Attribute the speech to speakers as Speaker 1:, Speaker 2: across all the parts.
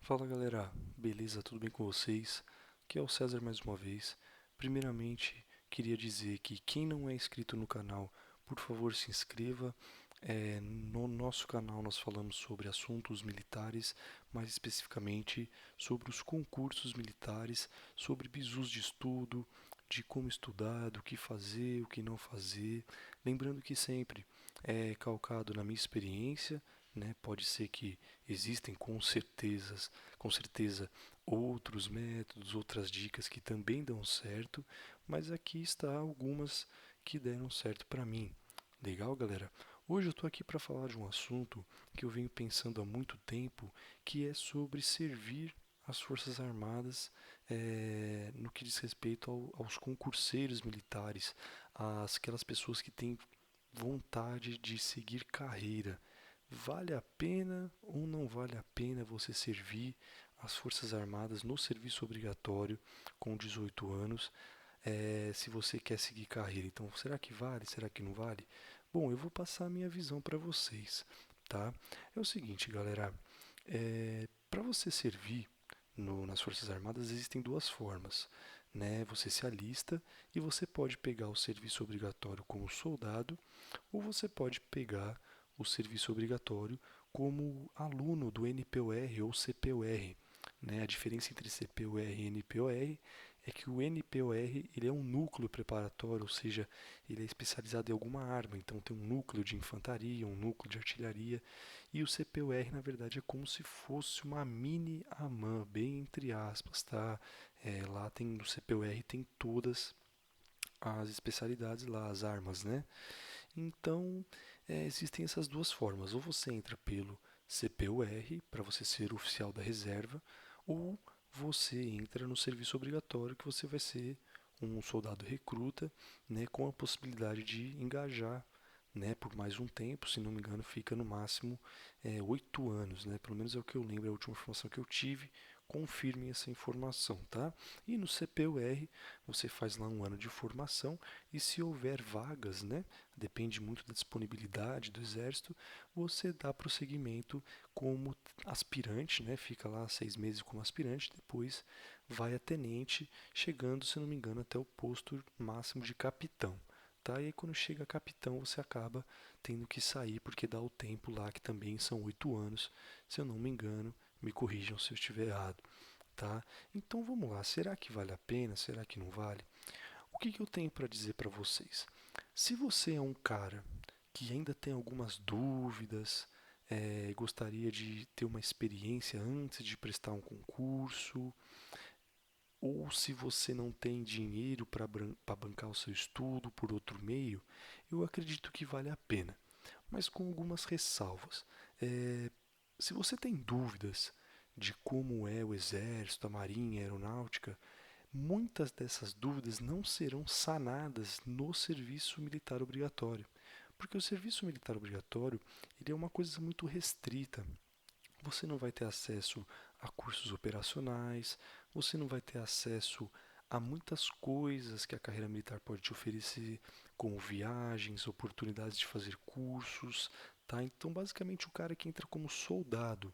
Speaker 1: Fala galera, beleza? Tudo bem com vocês? Aqui é o César mais uma vez. Primeiramente, queria dizer que quem não é inscrito no canal, por favor se inscreva. No nosso canal nós falamos sobre assuntos militares, mais especificamente sobre os concursos militares, sobre bizus de estudo, de como estudar, do que fazer, o que não fazer. Lembrando que sempre é calcado na minha experiência, né? Pode ser que existem com certeza outros métodos, outras dicas que também dão certo, mas aqui está algumas que deram certo para mim. Legal, galera? Hoje eu estou aqui para falar de um assunto que eu venho pensando há muito tempo, que é sobre servir as Forças Armadas no que diz respeito aos concurseiros militares, aquelas pessoas que têm vontade de seguir carreira. Vale a pena ou não vale a pena você servir as Forças Armadas no serviço obrigatório com 18 anos, se você quer seguir carreira? Então, será que vale? Será que não vale? Bom, eu vou passar a minha visão para vocês, tá? É o seguinte, galera, para você servir nas Forças Armadas existem duas formas, né? Você se alista e você pode pegar o serviço obrigatório como soldado ou você pode pegar o serviço obrigatório como aluno do NPOR ou CPOR. Né? A diferença entre CPOR e NPOR é que o NPOR ele é um núcleo preparatório, ou seja, ele é especializado em alguma arma, então tem um núcleo de infantaria, um núcleo de artilharia, e o CPOR na verdade é como se fosse uma mini AMAN, bem entre aspas, tá? Lá tem no CPOR tem todas as especialidades lá, as armas, né? Então, existem essas duas formas. Ou você entra pelo CPUR, para você ser oficial da reserva, ou você entra no serviço obrigatório, que você vai ser um soldado recruta, né, com a possibilidade de engajar, né, por mais um tempo, se não me engano, fica no máximo 8 anos, né, pelo menos é o que eu lembro, é a última informação que eu tive. Confirmem essa informação, tá? E no CPUR você faz lá um ano de formação e se houver vagas, né, depende muito da disponibilidade do exército, você dá prosseguimento como aspirante, né? Fica lá 6 meses como aspirante, depois vai a tenente, chegando, se não me engano, até o posto máximo de capitão. Tá? E aí quando chega a capitão você acaba tendo que sair porque dá o tempo lá que também são 8 anos, se eu não me engano, me corrijam se eu estiver errado. Tá? Então vamos lá, será que vale a pena? Será que não vale? O que eu tenho para dizer para vocês? Se você é um cara que ainda tem algumas dúvidas, gostaria de ter uma experiência antes de prestar um concurso, ou se você não tem dinheiro para bancar o seu estudo por outro meio, eu acredito que vale a pena, mas com algumas ressalvas. É, Se você tem dúvidas de como é o exército, a marinha, a aeronáutica, muitas dessas dúvidas não serão sanadas no serviço militar obrigatório, porque o serviço militar obrigatório ele é uma coisa muito restrita. Você não vai ter acesso a cursos operacionais, você não vai ter acesso a muitas coisas que a carreira militar pode te oferecer, como viagens, oportunidades de fazer cursos, tá? Então, basicamente, o cara que entra como soldado,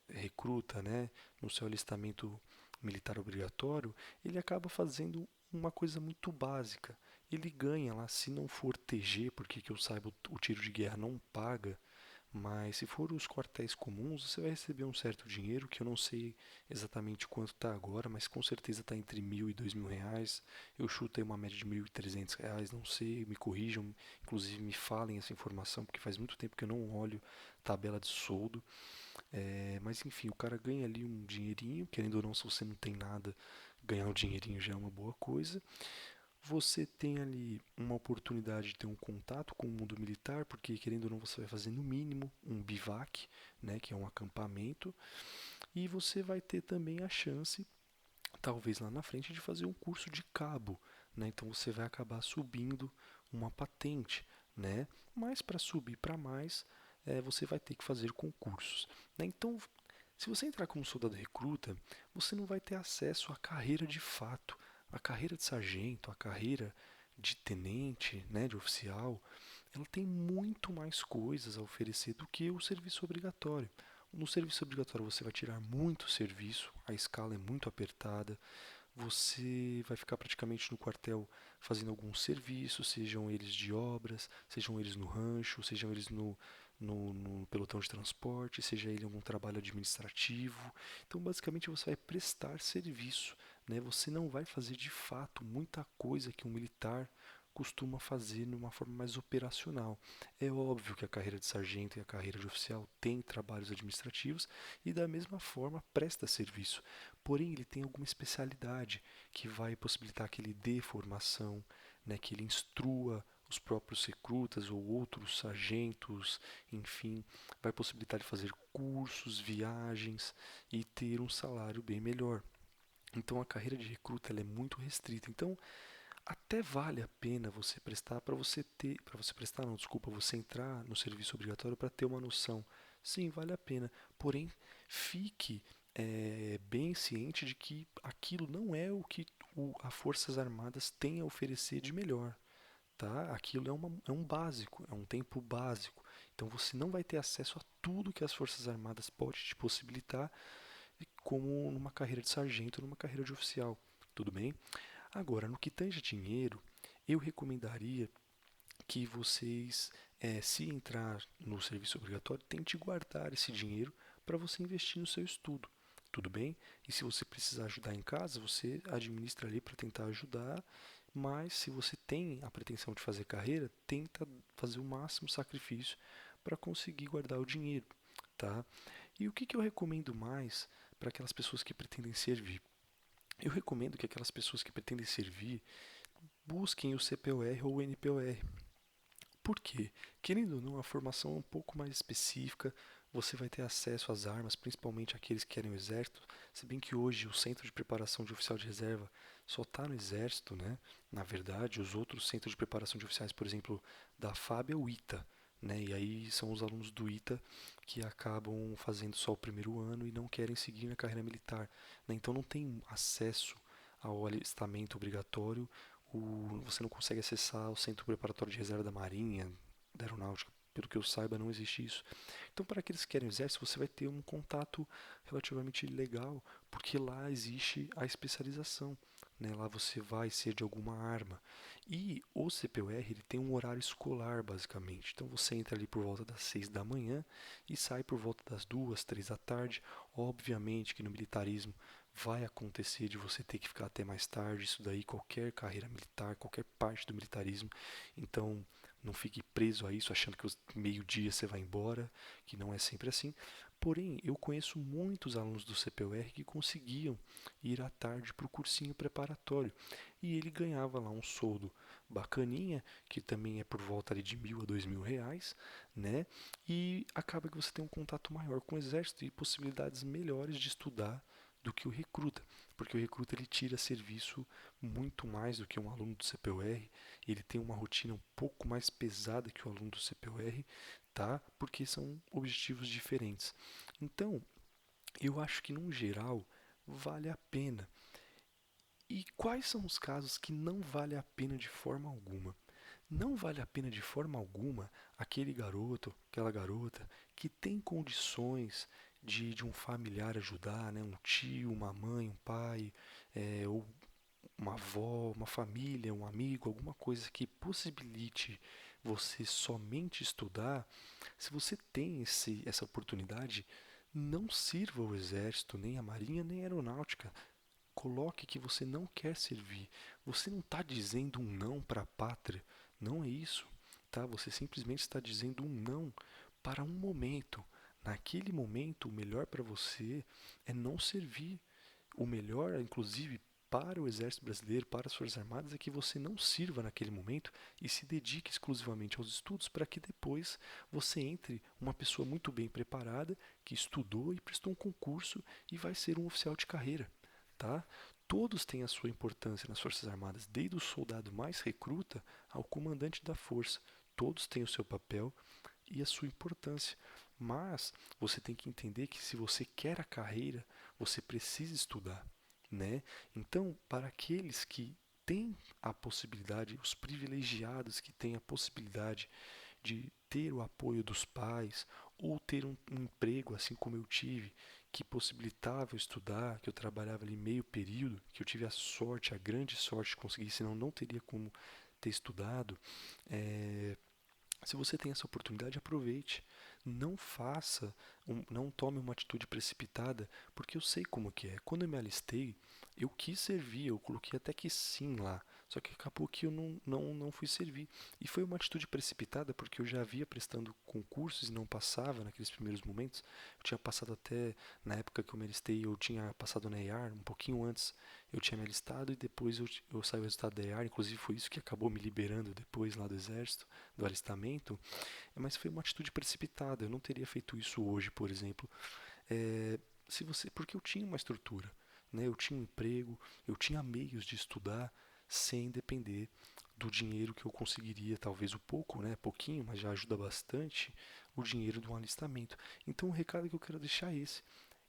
Speaker 1: recruta, né, no seu alistamento militar obrigatório, ele acaba fazendo uma coisa muito básica. Ele ganha lá, se não for TG, porque que eu saiba o tiro de guerra não paga, mas se for os quartéis comuns, você vai receber um certo dinheiro, que eu não sei exatamente quanto está agora, mas com certeza está entre 1.000 e 2.000 reais. Eu chuto aí uma média de 1.300 reais, não sei, me corrijam, inclusive me falem essa informação, porque faz muito tempo que eu não olho tabela de soldo. Mas enfim, o cara ganha ali um dinheirinho, querendo ou não, se você não tem nada, ganhar um dinheirinho já é uma boa coisa. Você tem ali uma oportunidade de ter um contato com o mundo militar, porque querendo ou não você vai fazer no mínimo um bivac, né, que é um acampamento, e você vai ter também a chance, talvez lá na frente, de fazer um curso de cabo, né? Então você vai acabar subindo uma patente, né? Mas para subir para mais, você vai ter que fazer concursos, né? Então, se você entrar como soldado recruta, você não vai ter acesso à carreira de fato, a carreira de sargento, a carreira de tenente, né, de oficial. Ela tem muito mais coisas a oferecer do que o serviço obrigatório. No serviço obrigatório você vai tirar muito serviço, a escala é muito apertada, você vai ficar praticamente no quartel fazendo alguns serviços, sejam eles de obras, sejam eles no rancho, sejam eles no pelotão de transporte, seja ele algum trabalho administrativo. Então, basicamente, você vai prestar serviço, né? Você não vai fazer de fato muita coisa que um militar costuma fazer de uma forma mais operacional. É óbvio que a carreira de sargento e a carreira de oficial tem trabalhos administrativos e da mesma forma presta serviço. Porém, ele tem alguma especialidade que vai possibilitar que ele dê formação, né, que ele instrua os próprios recrutas ou outros sargentos, enfim, vai possibilitar ele fazer cursos, viagens e ter um salário bem melhor. Então a carreira de recruta ela é muito restrita. Então até vale a pena você prestar para você prestar, não, desculpa, você entrar no serviço obrigatório para ter uma noção. Sim, vale a pena. Porém, fique bem ciente de que aquilo não é o que as Forças Armadas têm a oferecer de melhor, tá? Aquilo é um básico, é um tempo básico. Então você não vai ter acesso a tudo que as Forças Armadas podem te possibilitar, como numa carreira de sargento, numa carreira de oficial. Tudo bem? Agora, no que tange a dinheiro, eu recomendaria que vocês, se entrar no serviço obrigatório, tente guardar esse dinheiro para você investir no seu estudo. Tudo bem? E se você precisar ajudar em casa, você administra ali para tentar ajudar. Mas se você tem a pretensão de fazer carreira, tenta fazer o máximo sacrifício para conseguir guardar o dinheiro, tá? E o que, que eu recomendo mais para aquelas pessoas que pretendem servir? Eu recomendo que aquelas pessoas que pretendem servir busquem o CPOR ou o NPOR. Por quê? Querendo ou não, a formação é um pouco mais específica, você vai ter acesso às armas, principalmente aqueles que querem o exército, se bem que hoje o centro de preparação de oficial de reserva só está no exército, né? Na verdade, os outros centros de preparação de oficiais, por exemplo, da FAB é o ITA, né? E aí são os alunos do ITA que acabam fazendo só o primeiro ano e não querem seguir na carreira militar, né? Então não tem acesso ao alistamento obrigatório, você não consegue acessar o Centro Preparatório de Reserva da Marinha, da Aeronáutica. Pelo que eu saiba, não existe isso. Então, para aqueles que querem o exército, você vai ter um contato relativamente legal, porque lá existe a especialização, né? Lá você vai ser de alguma arma. E o CPUR ele tem um horário escolar, basicamente. Então, você entra ali por volta das 6 da manhã e sai por volta das 2, 3 da tarde. Obviamente que no militarismo vai acontecer de você ter que ficar até mais tarde, isso daí qualquer carreira militar, qualquer parte do militarismo. Então, não fique preso a isso achando que meio-dia você vai embora, que não é sempre assim. Porém, eu conheço muitos alunos do CPUR que conseguiam ir à tarde para o cursinho preparatório e ele ganhava lá um soldo bacaninha, que também é por volta ali de 1.000 a 2.000 reais, né? E acaba que você tem um contato maior com o exército e possibilidades melhores de estudar do que o recruta, porque o recruta ele tira serviço muito mais do que um aluno do CPUR, ele tem uma rotina um pouco mais pesada que o aluno do CPUR, tá? Porque são objetivos diferentes. Então, eu acho que no geral vale a pena. E quais são os casos que não vale a pena de forma alguma? Não vale a pena de forma alguma aquele garoto, aquela garota que tem condições de um familiar ajudar, né? Um tio, uma mãe, um pai, ou uma avó, uma família, um amigo, alguma coisa que possibilite você somente estudar. Se você tem essa oportunidade, não sirva o exército, nem a marinha, nem a aeronáutica. Coloque que você não quer servir. Você não está dizendo um não para a pátria. Não é isso. Tá? Você simplesmente está dizendo um não para um momento. Naquele momento, o melhor para você é não servir. O melhor, inclusive, para o Exército Brasileiro, para as Forças Armadas, é que você não sirva naquele momento e se dedique exclusivamente aos estudos para que depois você entre uma pessoa muito bem preparada, que estudou e prestou um concurso e vai ser um oficial de carreira, tá? Todos têm a sua importância nas Forças Armadas, desde o soldado mais recruta ao comandante da força. Todos têm o seu papel e a sua importância. Mas você tem que entender que se você quer a carreira, você precisa estudar, né? Então, para aqueles que têm a possibilidade, os privilegiados que têm a possibilidade de ter o apoio dos pais ou ter um emprego assim como eu tive, que possibilitava eu estudar, que eu trabalhava ali meio período, que eu tive a sorte, a grande sorte de conseguir, senão não teria como ter estudado. É, Se você tem essa oportunidade, aproveite. Não faça, não tome uma atitude precipitada, porque eu sei como que é. Quando eu me alistei, eu quis servir, eu coloquei até que sim lá. Só que acabou que eu não fui servir. E foi uma atitude precipitada, porque eu já havia prestando concursos e não passava naqueles primeiros momentos. Eu tinha passado até, na época que eu me alistei, eu tinha passado na EAR, um pouquinho antes eu tinha me alistado e depois eu saí o resultado da EAR. Inclusive foi isso que acabou me liberando depois lá do Exército, do alistamento, mas foi uma atitude precipitada. Eu não teria feito isso hoje, por exemplo, é, se você, porque eu tinha uma estrutura, né? Eu tinha um emprego, eu tinha meios de estudar sem depender do dinheiro que eu conseguiria, talvez o pouco, né? Pouquinho, mas já ajuda bastante o dinheiro de um alistamento. Então o recado que eu quero deixar é esse: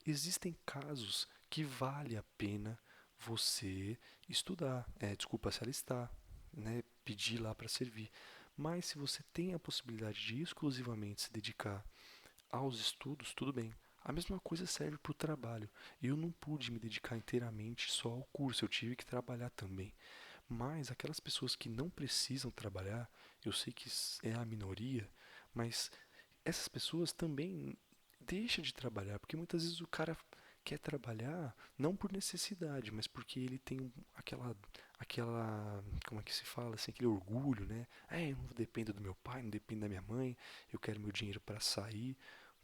Speaker 1: existem casos que vale a pena você estudar, desculpa, se alistar, né, pedir lá para servir. Mas se você tem a possibilidade de exclusivamente se dedicar aos estudos, tudo bem. A mesma coisa serve para o trabalho. Eu não pude me dedicar inteiramente só ao curso, eu tive que trabalhar também. Mas aquelas pessoas que não precisam trabalhar, eu sei que é a minoria, mas essas pessoas também deixam de trabalhar, porque muitas vezes o cara quer trabalhar não por necessidade, mas porque ele tem aquela, como é que se fala, assim, aquele orgulho, né? Eu não dependo do meu pai, não dependo da minha mãe, eu quero meu dinheiro para sair.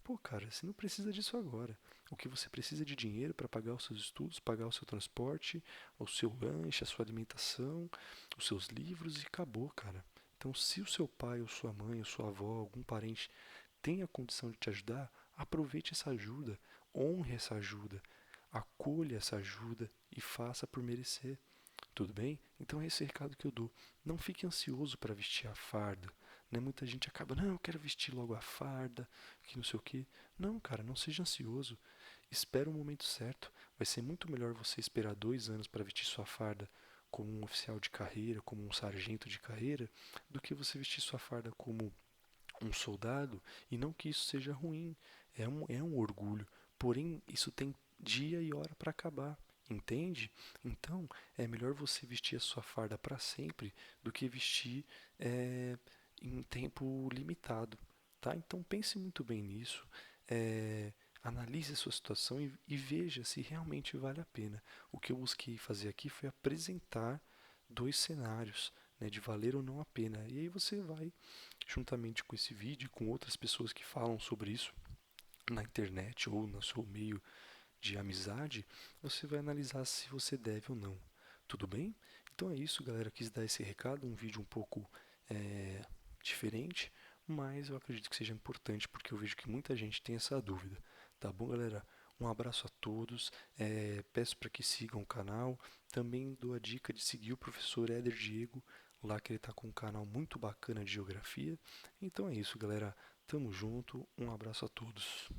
Speaker 1: Pô, cara, você não precisa disso agora. O que você precisa é de dinheiro para pagar os seus estudos, pagar o seu transporte, o seu lanche, a sua alimentação, os seus livros e acabou, cara. Então, se o seu pai, ou sua mãe, ou sua avó, algum parente tem a condição de te ajudar, aproveite essa ajuda, honre essa ajuda, acolha essa ajuda e faça por merecer. Tudo bem? Então esse é esse recado que eu dou. Não fique ansioso para vestir a farda. Né? Muita gente acaba, não, eu quero vestir logo a farda, que não sei o quê. Não, cara, não seja ansioso. Espera o momento certo. Vai ser muito melhor você esperar 2 anos para vestir sua farda como um oficial de carreira, como um sargento de carreira, do que você vestir sua farda como um soldado, e não que isso seja ruim, é um orgulho, porém isso tem dia e hora para acabar, entende? Então é melhor você vestir a sua farda para sempre do que vestir é, em tempo limitado, tá? Então pense muito bem nisso, analise a sua situação e veja se realmente vale a pena. O que eu busquei fazer aqui foi apresentar dois cenários, né, de valer ou não a pena. E aí você vai, juntamente com esse vídeo, com outras pessoas que falam sobre isso na internet ou no seu meio de amizade, você vai analisar se você deve ou não. Tudo bem? Então é isso, galera. Quis dar esse recado, um vídeo um pouco é, diferente, mas eu acredito que seja importante porque eu vejo que muita gente tem essa dúvida. Tá bom, galera? Um abraço a todos. Peço para que sigam o canal. Também dou a dica de seguir o professor Éder Diego, lá que ele está com um canal muito bacana de geografia. Então é isso, galera. Tamo junto. Um abraço a todos.